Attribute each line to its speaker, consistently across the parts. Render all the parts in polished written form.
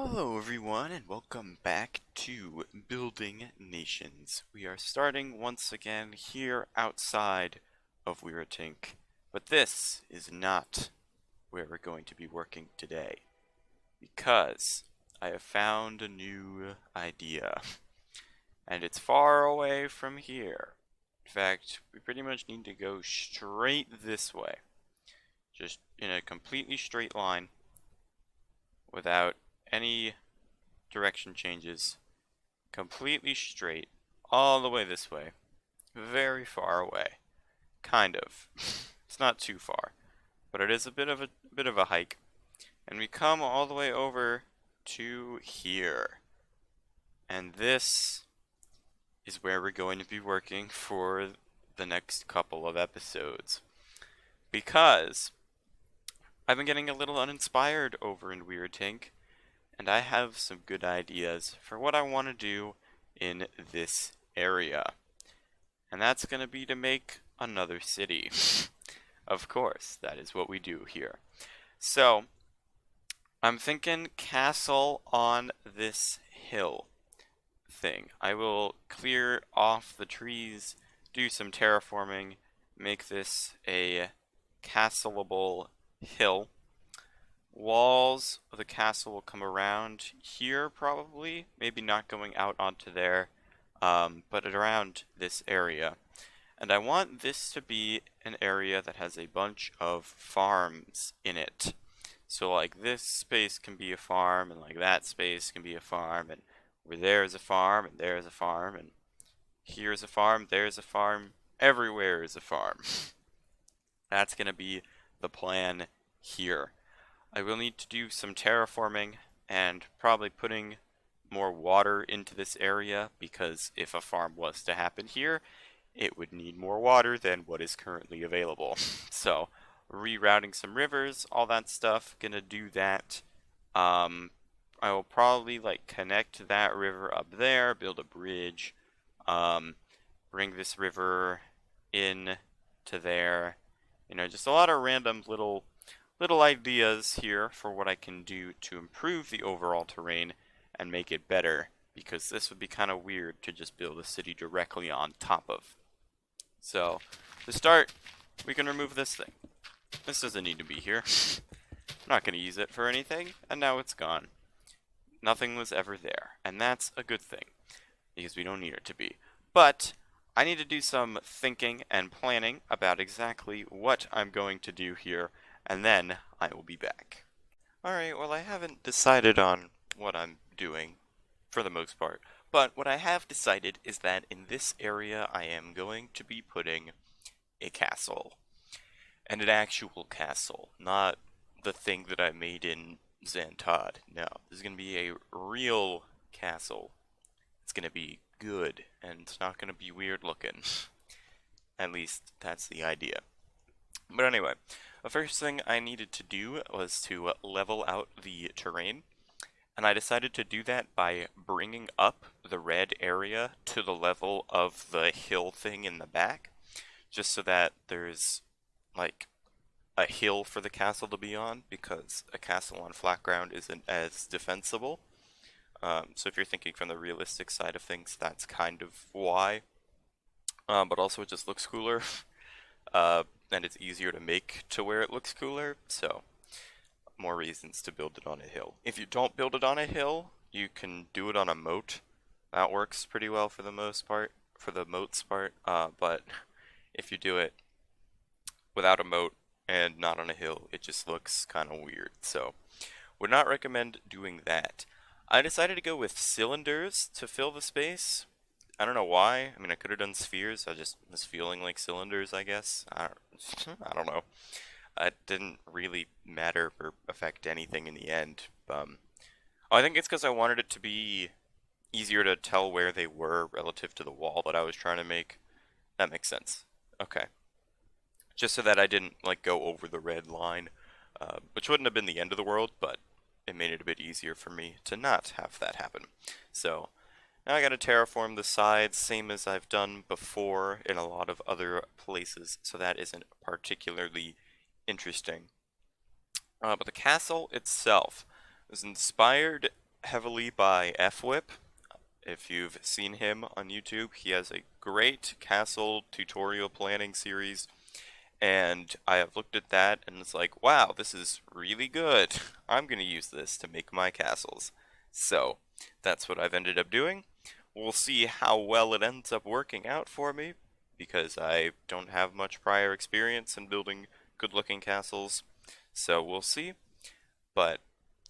Speaker 1: Hello everyone and welcome back to Building Nations. We are starting once again here outside of Weeratink, but this is not where we're going to be working today because I have found a new idea and it's far away from here. In fact, we pretty much need to go straight this way, just in a completely straight line without any direction changes, completely straight, all the way this way, very far away, kind of. It's not too far, but it is a bit of a hike, and we come all the way over to here, and this is where we're going to be working for the next couple of episodes, because I've been getting a little uninspired over in Weeratink, and I have some good ideas for what I want to do in this area. And that's going to be to make another city. Of course, that is what we do here. So, I'm thinking castle on this hill thing. I will clear off the trees, do some terraforming, make this a castleable hill. Walls of the castle will come around here probably, maybe not going out onto there, but around this area. And I want this to be an area that has a bunch of farms in it. So like this space can be a farm, and like that space can be a farm, and over there is a farm, and there is a farm, and here's a farm, there's a farm, everywhere is a farm. That's going to be the plan here. I will need to do some terraforming and probably putting more water into this area, because if a farm was to happen here, it would need more water than what is currently available. So, rerouting some rivers, all that stuff, gonna do that. I will probably like connect that river up there, build a bridge, bring this river in to there. You know, just a lot of random little ideas here for what I can do to improve the overall terrain and make it better, because this would be kind of weird to just build a city directly on top of. So, to start, we can remove this thing. This doesn't need to be here. I'm not going to use it for anything, and now it's gone. Nothing was ever there, and that's a good thing, because we don't need it to be. But, I need to do some thinking and planning about exactly what I'm going to do here, and then I will be back. Alright, well I haven't decided on what I'm doing, for the most part, but what I have decided is that in this area I am going to be putting a castle. And an actual castle, not the thing that I made in Xantod. No, this is going to be a real castle. It's going to be good, and it's not going to be weird looking. At least, that's the idea. But anyway, the first thing I needed to do was to level out the terrain, and I decided to do that by bringing up the red area to the level of the hill thing in the back, just so that there's like a hill for the castle to be on, because a castle on flat ground isn't as defensible. So if you're thinking from the realistic side of things, that's kind of why. But also it just looks cooler. And it's easier to make to where it looks cooler, so more reasons to build it on a hill. If you don't build it on a hill, you can do it on a moat. That works pretty well for the most part, for the moats part, but if you do it without a moat and not on a hill, it just looks kind of weird, so would not recommend doing that. I decided to go with cylinders to fill the space. I don't know why. I mean, I could have done spheres. I just was feeling like cylinders, I guess. I don't know. It didn't really matter or affect anything in the end. I think it's because I wanted it to be easier to tell where they were relative to the wall that I was trying to make. That makes sense. Okay. Just so that I didn't like go over the red line, which wouldn't have been the end of the world, but it made it a bit easier for me to not have that happen. So, now I gotta terraform the sides, same as I've done before in a lot of other places, so that isn't particularly interesting. But the castle itself was inspired heavily by F-Whip. If you've seen him on YouTube, he has a great castle tutorial planning series, and I have looked at that and it's like, wow, this is really good. I'm gonna use this to make my castles. So, that's what I've ended up doing. We'll see how well it ends up working out for me, because I don't have much prior experience in building good-looking castles. So we'll see. But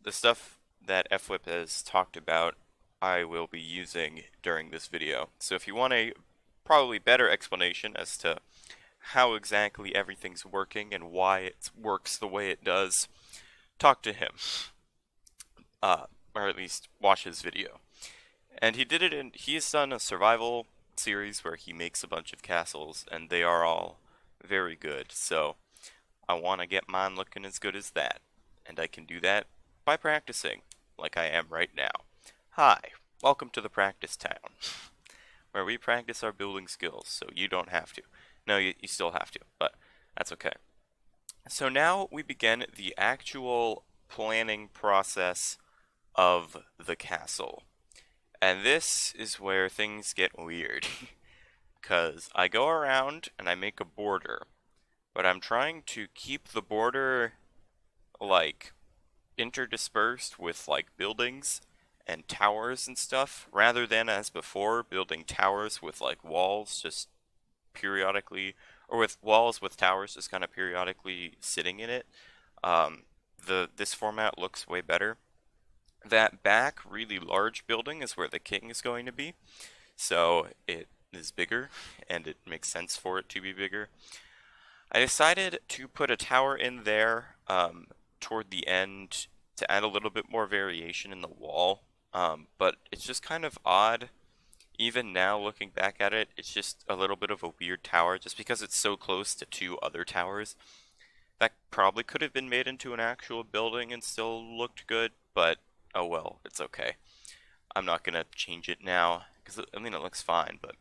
Speaker 1: the stuff that FWhip has talked about, I will be using during this video. So if you want a probably better explanation as to how exactly everything's working and why it works the way it does, talk to him. Or at least watch his video. And he has done a survival series where he makes a bunch of castles, and they are all very good. So I want to get mine looking as good as that. And I can do that by practicing, like I am right now. Hi, welcome to the practice town, where we practice our building skills, so you don't have to. No, you still have to, but that's okay. So now we begin the actual planning process of the castle. And this is where things get weird. Because I go around and I make a border, but I'm trying to keep the border, like, interdispersed with, like, buildings and towers and stuff, rather than as before, building towers with, like, walls just periodically, or with walls with towers just kind of periodically sitting in it. This format looks way better. That back really large building is where the king is going to be, so it is bigger, and it makes sense for it to be bigger. I decided to put a tower in there toward the end to add a little bit more variation in the wall, but it's just kind of odd. Even now, looking back at it, it's just a little bit of a weird tower, just because it's so close to two other towers. That probably could have been made into an actual building and still looked good, but oh well, it's okay. I'm not gonna change it now, because I mean, it looks fine, but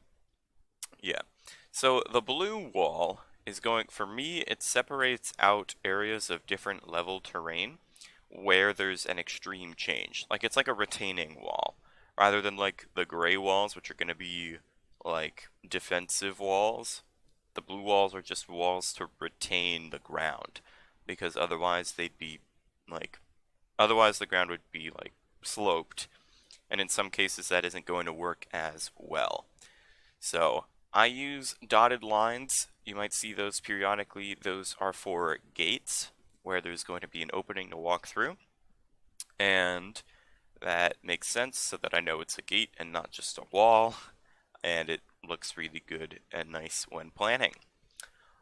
Speaker 1: yeah. So the blue wall is going, for me, it separates out areas of different level terrain where there's an extreme change. Like, it's like a retaining wall, rather than like the gray walls, which are gonna be like defensive walls. The blue walls are just walls to retain the ground, because otherwise they'd be like, otherwise the ground would be like sloped, and in some cases that isn't going to work as well. So I use dotted lines. You might see those periodically. Those are for gates, where there's going to be an opening to walk through, and that makes sense so that I know it's a gate and not just a wall, and it looks really good and nice when planning.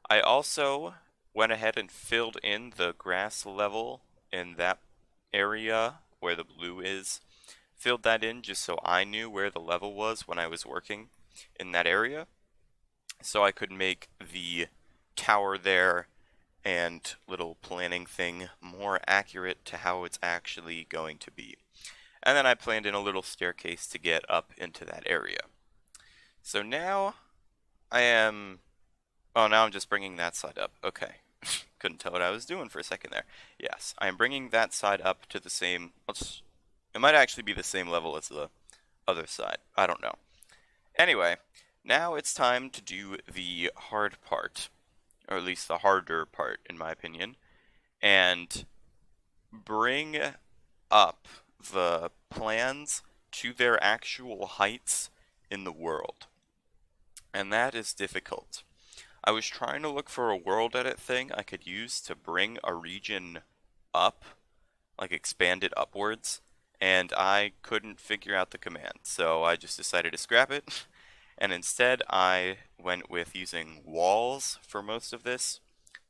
Speaker 1: I also went ahead and filled in the grass level in that area where the blue is. Filled that in just so I knew where the level was when I was working in that area, so I could make the tower there and little planning thing more accurate to how it's actually going to be. And then I planned in a little staircase to get up into that area. So now I am... Oh, now I'm just bringing that side up. Okay. Couldn't tell what I was doing for a second there. Yes, I am bringing that side up to the same... It might actually be the same level as the other side. I don't know. Anyway, now it's time to do the hard part. Or at least the harder part, in my opinion. And bring up the plans to their actual heights in the world. And that is difficult. I was trying to look for a world edit thing I could use to bring a region up, like expand it upwards, and I couldn't figure out the command, so I just decided to scrap it, and instead I went with using walls for most of this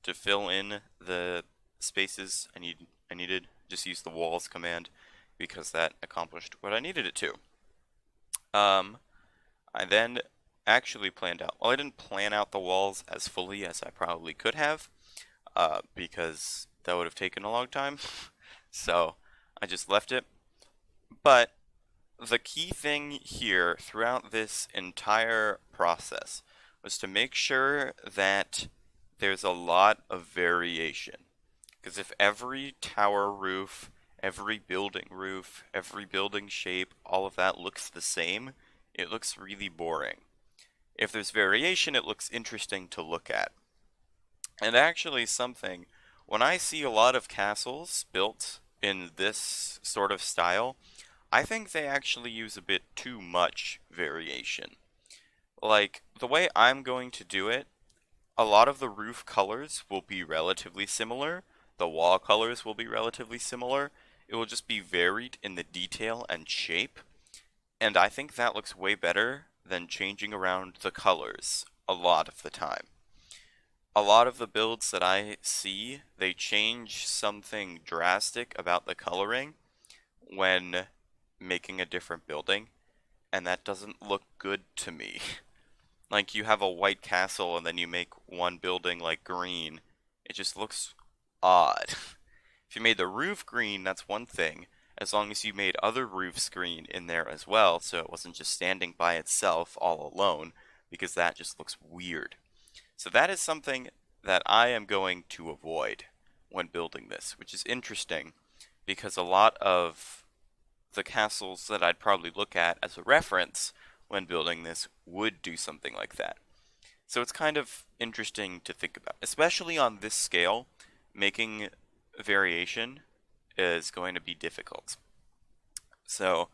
Speaker 1: to fill in the spaces I needed. Just use the walls command because that accomplished what I needed it to. I then actually planned out, well, I didn't plan out the walls as fully as I probably could have, because that would have taken a long time, so I just left it. But the key thing here throughout this entire process was to make sure that there's a lot of variation. Because if every tower roof every building roof, every building shape, all of that looks the same, it looks really boring. If there's variation, it looks interesting to look at. And actually something, when I see a lot of castles built in this sort of style, I think they actually use a bit too much variation. Like, the way I'm going to do it, a lot of the roof colors will be relatively similar, the wall colors will be relatively similar, it will just be varied in the detail and shape, and I think that looks way better than changing around the colors a lot of the time. A lot of the builds that I see, they change something drastic about the coloring when making a different building, and that doesn't look good to me. Like, you have a white castle and then you make one building like green, it just looks odd. If you made the roof green, that's one thing, as long as you made other roofs green in there as well, so it wasn't just standing by itself all alone, because that just looks weird. So that is something that I am going to avoid when building this, which is interesting, because a lot of the castles that I'd probably look at as a reference when building this would do something like that. So it's kind of interesting to think about, especially on this scale. Making variation is going to be difficult. So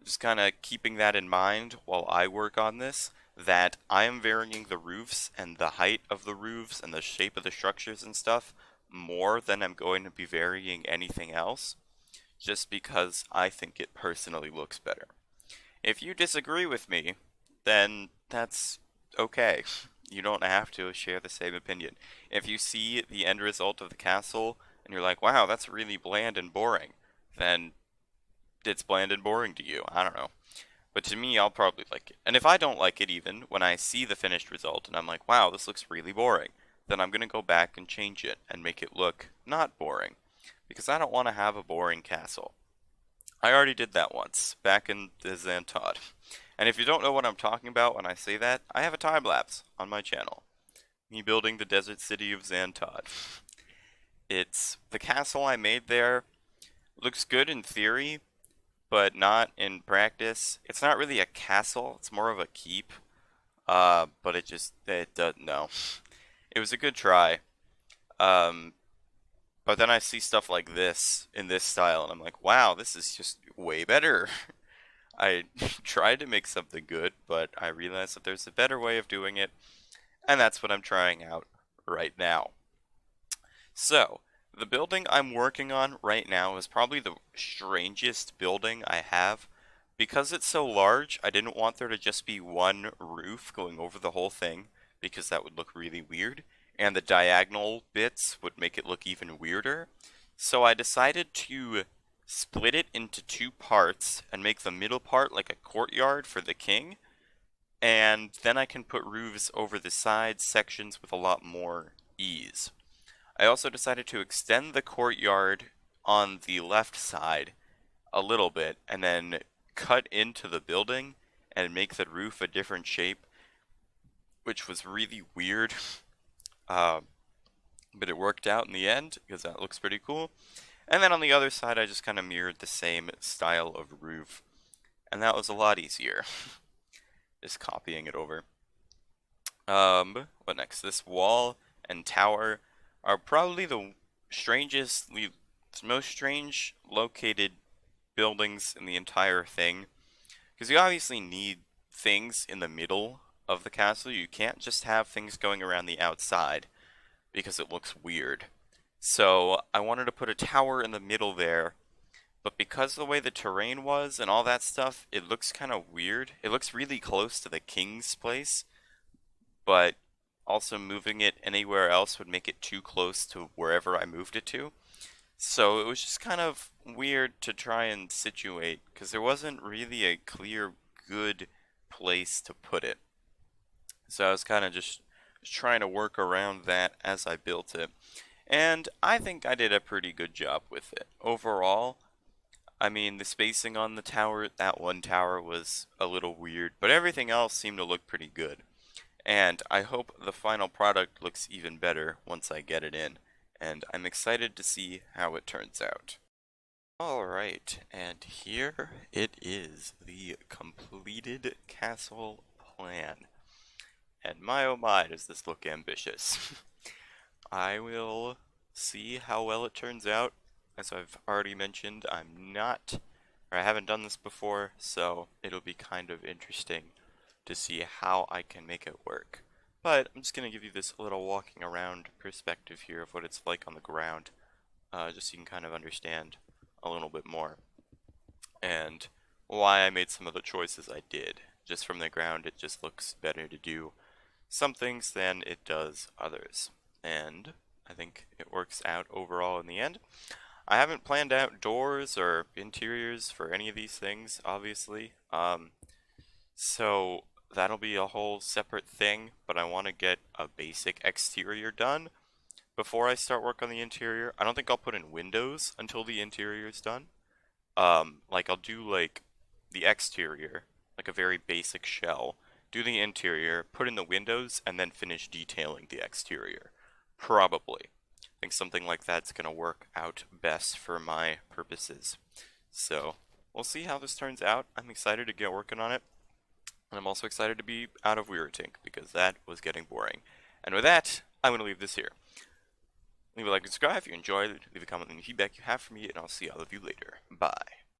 Speaker 1: just kind of keeping that in mind while I work on this, that I am varying the roofs and the height of the roofs and the shape of the structures and stuff more than I'm going to be varying anything else, just because I think it personally looks better. If you disagree with me, then that's okay. You don't have to share the same opinion. If you see the end result of the castle and you're like, wow, that's really bland and boring, then it's bland and boring to you. I don't know. But to me, I'll probably like it. And if I don't like it even, when I see the finished result and I'm like, wow, this looks really boring, then I'm going to go back and change it and make it look not boring. Because I don't want to have a boring castle. I already did that once, back in the Xantod. And if you don't know what I'm talking about when I say that, I have a time lapse on my channel. Me building the desert city of Xantod. It's the castle I made there. Looks good in theory, but not in practice. It's not really a castle, it's more of a keep. But it doesn't, no. It was a good try. Um, but then I see stuff like this in this style, and I'm like, wow, this is just way better. I tried to make something good, but I realized that there's a better way of doing it, and that's what I'm trying out right now. So, the building I'm working on right now is probably the strangest building I have. Because it's so large, I didn't want there to just be one roof going over the whole thing, because that would look really weird, and the diagonal bits would make it look even weirder. So I decided to split it into two parts and make the middle part like a courtyard for the king, and then I can put roofs over the side sections with a lot more ease. I also decided to extend the courtyard on the left side a little bit and then cut into the building and make the roof a different shape, which was really weird. Uh, but it worked out in the end because that looks pretty cool. And then on the other side, I just kind of mirrored the same style of roof, and that was a lot easier. Just copying it over. What next? This wall and tower are probably the most strange located buildings in the entire thing. Because you obviously need things in the middle of the castle. You can't just have things going around the outside because it looks weird. So I wanted to put a tower in the middle there, but because of the way the terrain was and all that stuff, it looks kind of weird. It looks really close to the king's place, but also moving it anywhere else would make it too close to wherever I moved it to. So it was just kind of weird to try and situate, because there wasn't really a clear, good place to put it. So I was kind of just trying to work around that as I built it. And I think I did a pretty good job with it. Overall, I mean, the spacing on the tower, that one tower was a little weird, but everything else seemed to look pretty good. And I hope the final product looks even better once I get it in, and I'm excited to see how it turns out. Alright, and here it is, the completed castle plan. And my oh my, does this look ambitious. I will see how well it turns out. As I've already mentioned, I haven't done this before, so it'll be kind of interesting to see how I can make it work. But I'm just going to give you this little walking around perspective here of what it's like on the ground, just so you can kind of understand a little bit more, and why I made some of the choices I did. Just from the ground, it just looks better to do some things than it does others. And I think it works out overall in the end. I haven't planned out doors or interiors for any of these things, obviously. So that'll be a whole separate thing, but I want to get a basic exterior done before I start work on the interior. I don't think I'll put in windows until the interior is done. Like I'll do like the exterior, like a very basic shell, do the interior, put in the windows, and then finish detailing the exterior. Probably. I think something like that's gonna work out best for my purposes. So, we'll see how this turns out. I'm excited to get working on it, and I'm also excited to be out of Weeratink, because that was getting boring. And with that, I'm gonna leave this here. Leave a like and subscribe if you enjoyed, leave a comment with any feedback you have for me, and I'll see all of you later. Bye.